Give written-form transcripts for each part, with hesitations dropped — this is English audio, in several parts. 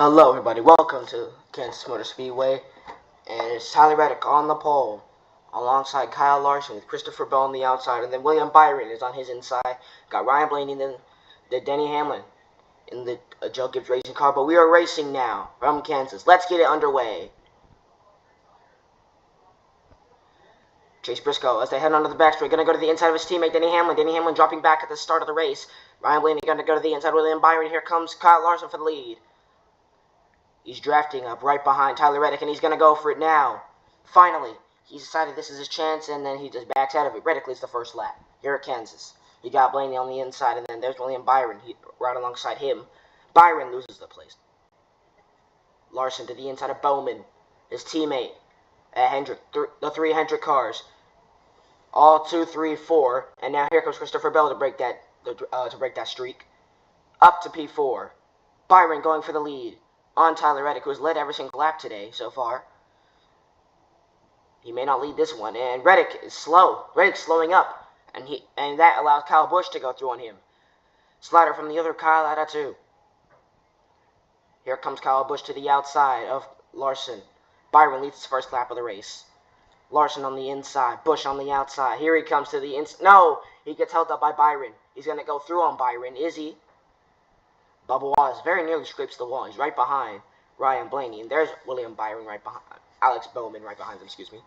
Hello everybody, welcome to Kansas Motor Speedway, and it's Tyler Reddick on the pole, alongside Kyle Larson with Christopher Bell on the outside, and then William Byron is on his inside, got Ryan Blaney and then Denny Hamlin in the Joe Gibbs racing car, but we are racing now from Kansas. Let's get it underway. Chase Briscoe, as they head onto the backstreet, going to go to the inside of his teammate, Denny Hamlin. Denny Hamlin dropping back at the start of the race. Ryan Blaney going to go to the inside, William Byron. Here comes Kyle Larson for the lead. He's drafting up right behind Tyler Reddick, and he's going to go for it now. Finally, he's decided this is his chance, and then he just backs out of it. Reddick leads the first lap here at Kansas. You got Blaney on the inside, and then there's William Byron right alongside him. Byron loses the place. Larson to the inside of Bowman, his teammate at Hendrick. The three Hendrick cars. All 2, 3, 4, and now here comes Christopher Bell to break that streak. Up to P4. Byron going for the lead on Tyler Reddick, who has led every single lap today so far. He may not lead this one, and Reddick is slow. Reddick's slowing up, and that allows Kyle Busch to go through on him. Slider from the other Kyle out of 2. Here comes Kyle Busch to the outside of Larson. Byron leads his first lap of the race. Larson on the inside, Busch on the outside. Here he comes to the inside. No, he gets held up by Byron. He's going to go through on Byron, is he? Bubba Wallace very nearly scrapes the wall. He's right behind Ryan Blaney. And there's William Byron right behind. Alex Bowman right behind him, excuse me.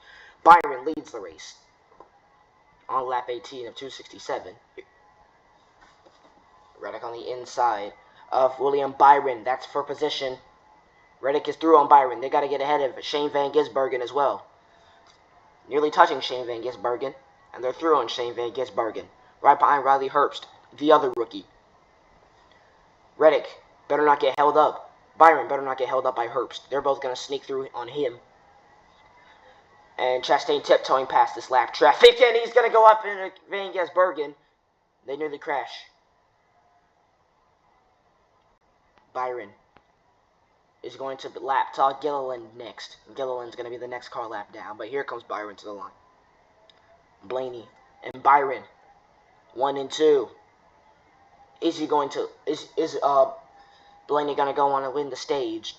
Byron leads the race on lap 18 of 267. Reddick on the inside of William Byron. That's for position. Reddick is through on Byron. They got to get ahead of Shane Van Gisbergen as well. Nearly touching Shane Van Gisbergen. And they're through on Shane Van Gisbergen. Right behind Riley Herbst, the other rookie. Reddick better not get held up. Byron better not get held up by Herbst. They're both going to sneak through on him. And Chastain tiptoeing past this lap traffic, and he's going to go up into Van Gisbergen. They nearly crash. Byron is going to lap Todd Gilliland next. Gilliland's going to be the next car lap down, but here comes Byron to the line. Blaney and Byron, 1 and 2. Is Blaney going to go on and win the stage?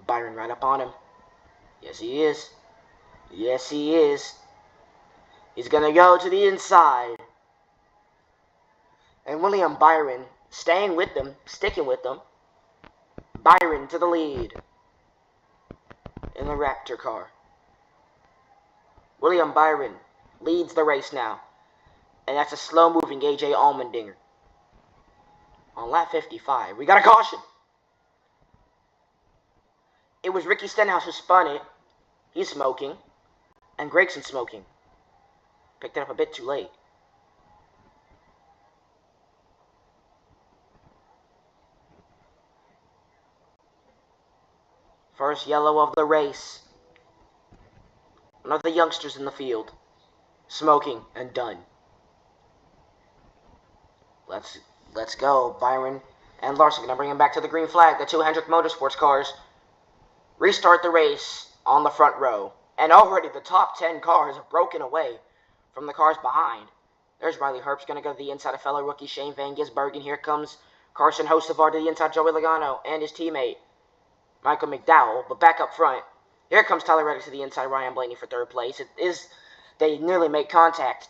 Byron right up on him. Yes, he is. Yes, he is. He's going to go to the inside. And William Byron staying with them, sticking with them. Byron to the lead in the Raptor car. William Byron leads the race now. And that's a slow-moving A.J. Allmendinger. On lap 55, we got a caution. It was Ricky Stenhouse who spun it. He's smoking. And Gregson's smoking. Picked it up a bit too late. First yellow of the race. One of the youngsters in the field. Smoking and done. Let's go. Byron and Larson going to bring him back to the green flag. The 2 Hendrick Motorsports cars restart the race on the front row. And already the top 10 cars have broken away from the cars behind. There's Riley Herbst going to go to the inside of fellow rookie Shane Van Gisbergen. Here comes Carson Hocevar to the inside, Joey Logano and his teammate Michael McDowell. But back up front, here comes Tyler Reddick to the inside, Ryan Blaney for third place. They nearly make contact.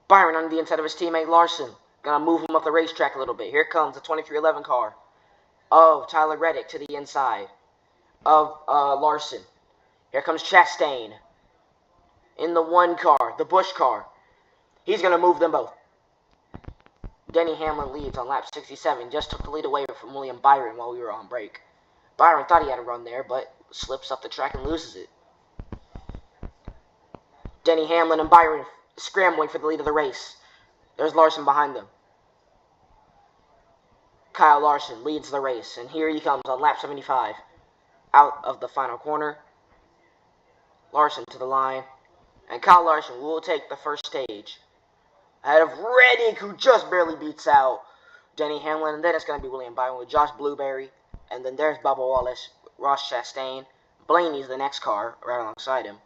Byron on the inside of his teammate Larson. Gonna move him up the racetrack a little bit. Here comes the 2311 car of Tyler Reddick to the inside of Larson. Here comes Chastain in the 1 car, the Busch car. He's gonna move them both. Denny Hamlin leads on lap 67. Just took the lead away from William Byron while we were on break. Byron thought he had a run there, but slips up the track and loses it. Denny Hamlin and Byron scrambling for the lead of the race. There's Larson behind them. Kyle Larson leads the race, and here he comes on lap 75. Out of the final corner. Larson to the line. And Kyle Larson will take the first stage. Ahead of Reddick, who just barely beats out Denny Hamlin. And then it's going to be William Byron with Josh Blueberry. And then there's Bubba Wallace, Ross Chastain. Blaney's the next car right alongside him.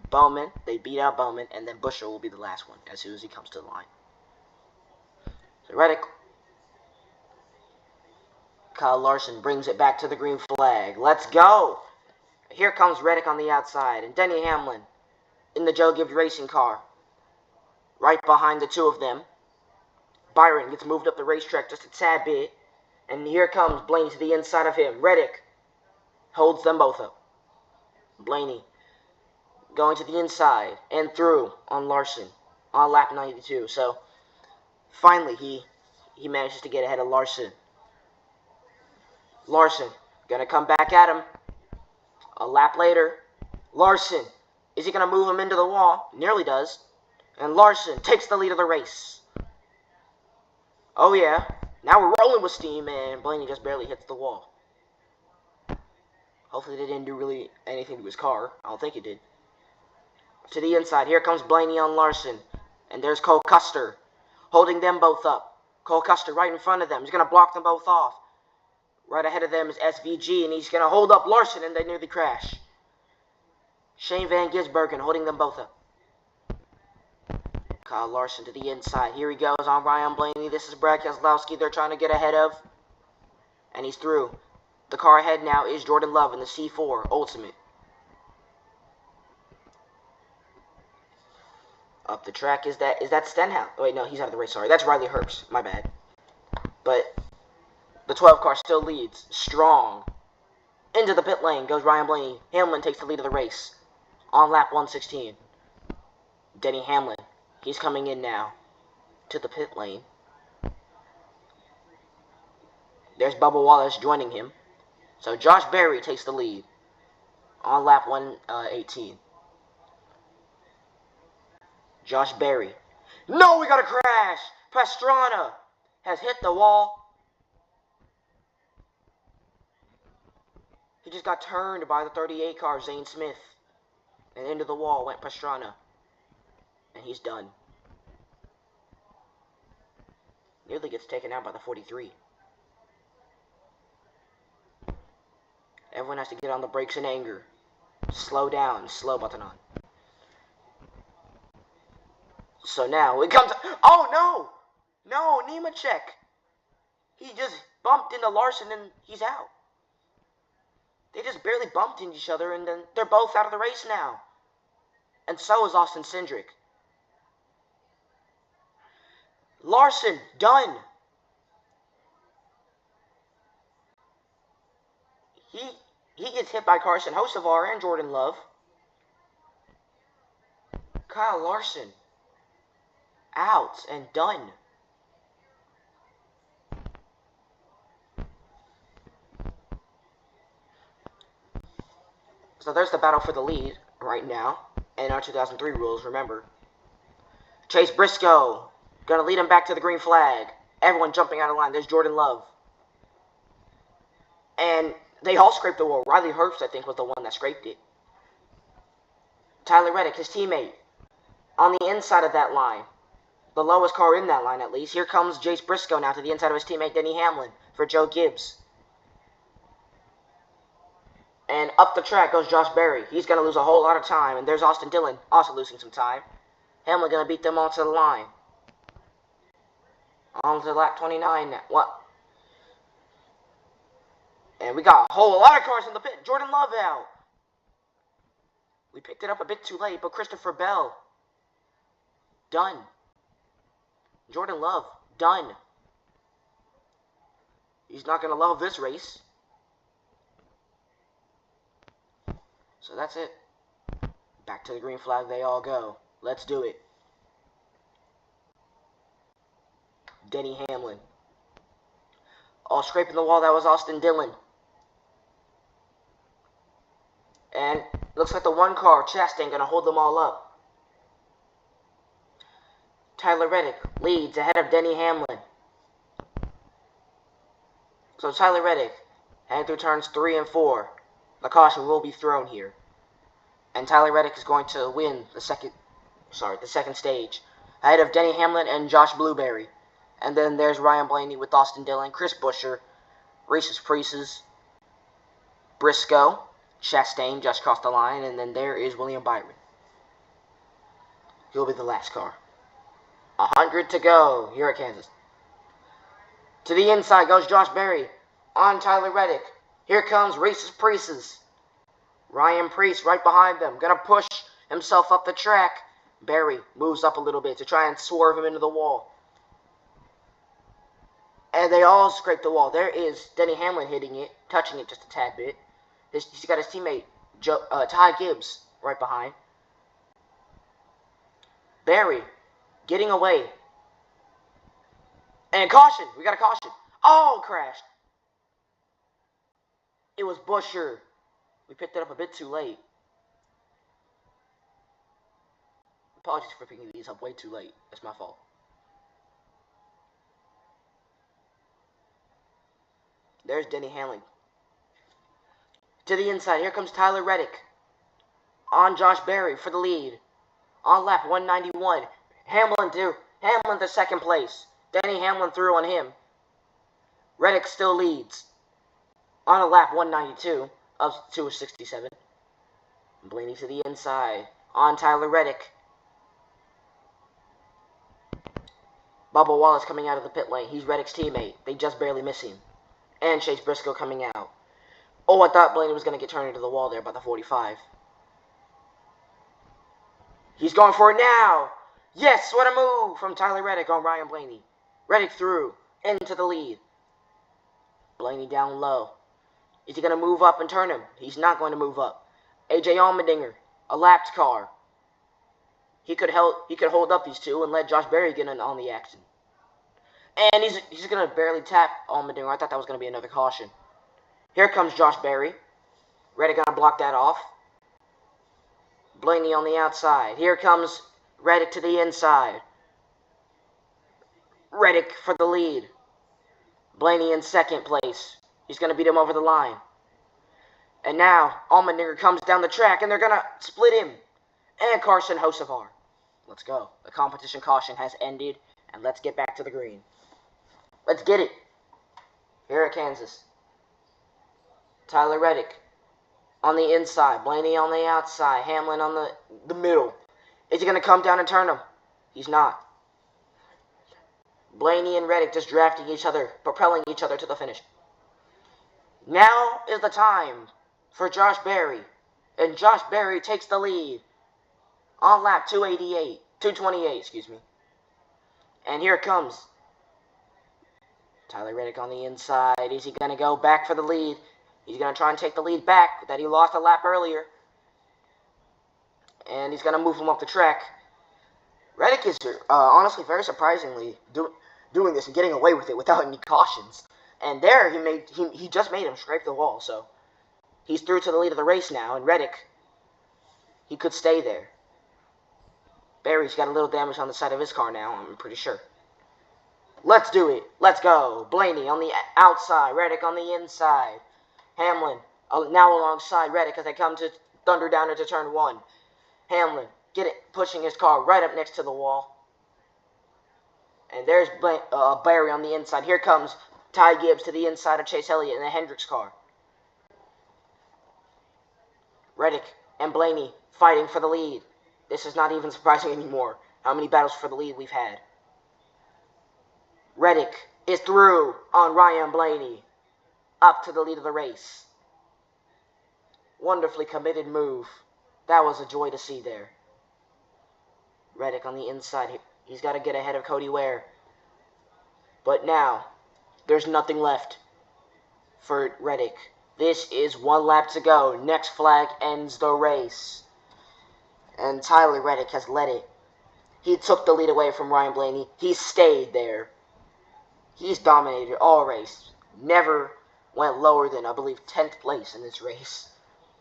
Bowman, they beat out Bowman, and then Buescher will be the last one as soon as he comes to the line. So Reddick Kyle Larson brings it back to the green flag. Let's go! Here comes Reddick on the outside, and Denny Hamlin in the Joe Gibbs racing car. Right behind the two of them. Byron gets moved up the racetrack just a tad bit. And here comes Blaney to the inside of him. Reddick holds them both up. Blaney going to the inside and through on Larson on lap 92. So finally he manages to get ahead of Larson. Larson going to come back at him. A lap later, Larson, is he going to move him into the wall? Nearly does. And Larson takes the lead of the race. Oh yeah, now we're rolling with steam, and Blaney just barely hits the wall. Hopefully they didn't do really anything to his car. I don't think it did. To the inside, here comes Blaney on Larson. And there's Cole Custer holding them both up. Cole Custer right in front of them. He's going to block them both off. Right ahead of them is SVG, and he's going to hold up Larson, and they nearly crash. Shane Van Gisbergen holding them both up. Kyle Larson to the inside. Here he goes on Ryan Blaney. This is Brad Keselowski they're trying to get ahead of. And he's through. The car ahead now is Jordan Love in the C4 Ultimate. Up the track is that Stenhouse. Wait, no, he's out of the race. Sorry, that's Riley Herbst. My bad. But the 12 car still leads strong. Into the pit lane goes Ryan Blaney. Hamlin takes the lead of the race on lap 116. Denny Hamlin. He's coming in now to the pit lane. There's Bubba Wallace joining him. So Josh Berry takes the lead on lap 118. Josh Berry. No, we got a crash! Pastrana has hit the wall. He just got turned by the 38 car, Zane Smith. And into the wall went Pastrana. And he's done. Nearly gets taken out by the 43. Everyone has to get on the brakes in anger. Slow down. Slow button on. So now it comes... Oh, no! No, Nemechek. He just bumped into Larson and he's out. They just barely bumped into each other and then they're both out of the race now. And so is Austin Cindric. Larson, done. He gets hit by Carson Hocevar and Jordan Love. Kyle Larson, out and done. So there's the battle for the lead right now. NR2003 rules, remember. Chase Briscoe. Gonna lead him back to the green flag. Everyone jumping out of line. There's Jordan Love. And they all scraped the wall. Riley Herbst, I think, was the one that scraped it. Tyler Reddick, his teammate, on the inside of that line. The lowest car in that line, at least. Here comes Chase Briscoe now to the inside of his teammate, Denny Hamlin, for Joe Gibbs. And up the track goes Josh Berry. He's going to lose a whole lot of time. And there's Austin Dillon, also losing some time. Hamlin going to beat them all to the line. On to lap 29 now. What? And we got a whole lot of cars in the pit. Jordan Love out. We picked it up a bit too late, but Christopher Bell. Done. Jordan Love. Done. He's not going to love this race. So that's it. Back to the green flag they all go. Let's do it. Denny Hamlin. All scraping the wall, that was Austin Dillon. And looks like the one car, Chastain, going to hold them all up. Tyler Reddick leads ahead of Denny Hamlin. So Tyler Reddick, heading through turns 3 and 4. The caution will be thrown here. And Tyler Reddick is going to win the second stage. Ahead of Denny Hamlin and Josh Blueberry. And then there's Ryan Blaney with Austin Dillon, Chris Buescher, Reese's Pieces, Briscoe, Chastain just crossed the line, and then there is William Byron. He'll be the last car. 100 to go here at Kansas. To the inside goes Josh Berry on Tyler Reddick. Here comes Reese's Pieces. Ryan Preece right behind them. Gonna push himself up the track. Barry moves up a little bit to try and swerve him into the wall. And they all scrape the wall. There is Denny Hamlin hitting it, touching it just a tad bit. He's got his teammate, Ty Gibbs, right behind. Barry getting away. And caution. We got a caution. Oh, crashed. It was Busher. We picked it up a bit too late. Apologies for picking these up way too late. That's my fault. There's Denny Hamlin. To the inside, here comes Tyler Reddick. On Josh Berry for the lead. On lap 191. Hamlin to second place. Denny Hamlin through on him. Reddick still leads. On a lap 192 up to 67. Blaney to the inside. On Tyler Reddick. Bubba Wallace coming out of the pit lane. He's Reddick's teammate. They just barely miss him. And Chase Briscoe coming out. Oh, I thought Blaney was going to get turned into the wall there by the 45. He's going for it now. Yes, what a move from Tyler Reddick on Ryan Blaney. Reddick through into the lead. Blaney down low. Is he going to move up and turn him? He's not going to move up. AJ Allmendinger, a lapped car. He could hold up these two and let Josh Berry get in on the action. And he's going to barely tap Allmendinger. I thought that was going to be another caution. Here comes Josh Berry. Reddick going to block that off. Blaney on the outside. Here comes Reddick to the inside. Reddick for the lead. Blaney in second place. He's going to beat him over the line. And now Allmendinger comes down the track and they're going to split him. And Carson Hocevar. Let's go. The competition caution has ended and let's get back to the green. Let's get it. Here at Kansas. Tyler Reddick on the inside. Blaney on the outside. Hamlin on the middle. Is he going to come down and turn him? He's not. Blaney and Reddick just drafting each other, propelling each other to the finish. Now is the time for Josh Berry. And Josh Berry takes the lead on lap 228, excuse me. And here it comes. Tyler Reddick on the inside. Is he going to go back for the lead? He's going to try and take the lead back that he lost a lap earlier. And he's going to move him up the track. Reddick is honestly very surprisingly doing this and getting away with it without any cautions. And there he just made him scrape the wall. So he's through to the lead of the race now. And Reddick, he could stay there. Barry's got a little damage on the side of his car now, I'm pretty sure. Let's do it. Let's go. Blaney on the outside. Reddick on the inside. Hamlin now alongside Reddick as they come to thunder down into turn one. Hamlin pushing his car right up next to the wall. And there's Barry on the inside. Here comes Ty Gibbs to the inside of Chase Elliott in the Hendricks car. Reddick and Blaney fighting for the lead. This is not even surprising anymore. How many battles for the lead we've had. Reddick is through on Ryan Blaney. Up to the lead of the race. Wonderfully committed move. That was a joy to see there. Reddick on the inside. He's got to get ahead of Cody Ware. But now, there's nothing left for Reddick. This is one lap to go. Next flag ends the race. And Tyler Reddick has led it. He took the lead away from Ryan Blaney. He stayed there. He's dominated all race. Never went lower than, I believe, 10th place in this race.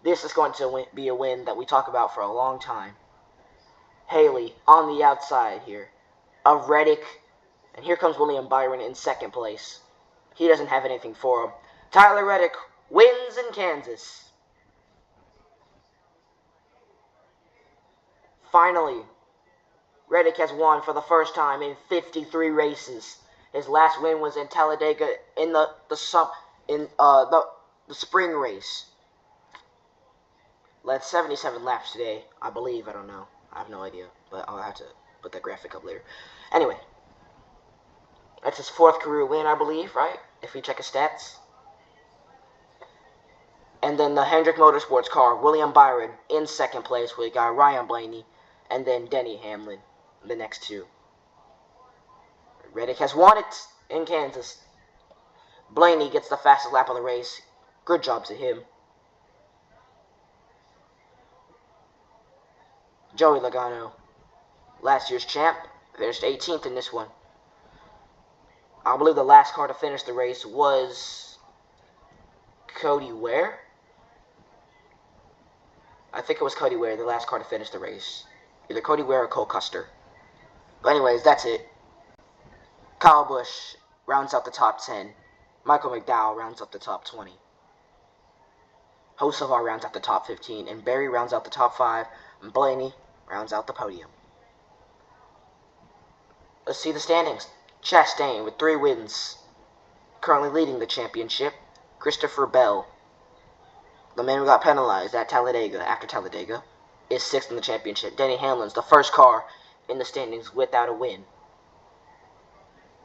This is going to be a win that we talk about for a long time. Haley on the outside here of Reddick. And here comes William Byron in second place. He doesn't have anything for him. Tyler Reddick wins in Kansas. Finally, Reddick has won for the first time in 53 races. His last win was in Talladega in the spring race. Led 77 laps today, I believe. I don't know. I have no idea, but I'll have to put that graphic up later. Anyway, that's his fourth career win, I believe, right? If we check his stats. And then the Hendrick Motorsports car, William Byron in second place. We got Ryan Blaney and then Denny Hamlin, the next two. Reddick has won it in Kansas. Blaney gets the fastest lap of the race. Good job to him. Joey Logano, last year's champ, finished 18th in this one. I believe the last car to finish the race was Cody Ware. I think it was Cody Ware, the last car to finish the race. Either Cody Ware or Cole Custer. But anyways, that's it. Kyle Busch rounds out the top 10. Michael McDowell rounds up the top 20. Hocevar rounds out the top 15. And Barry rounds out the top 5. And Blaney rounds out the podium. Let's see the standings. Chastain with 3 wins. Currently leading the championship. Christopher Bell, the man who got penalized at Talladega, after Talladega, is 6th in the championship. Denny Hamlin's the first car in the standings without a win.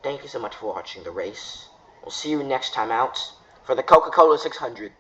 Thank you so much for watching the race. We'll see you next time out for the Coca-Cola 600.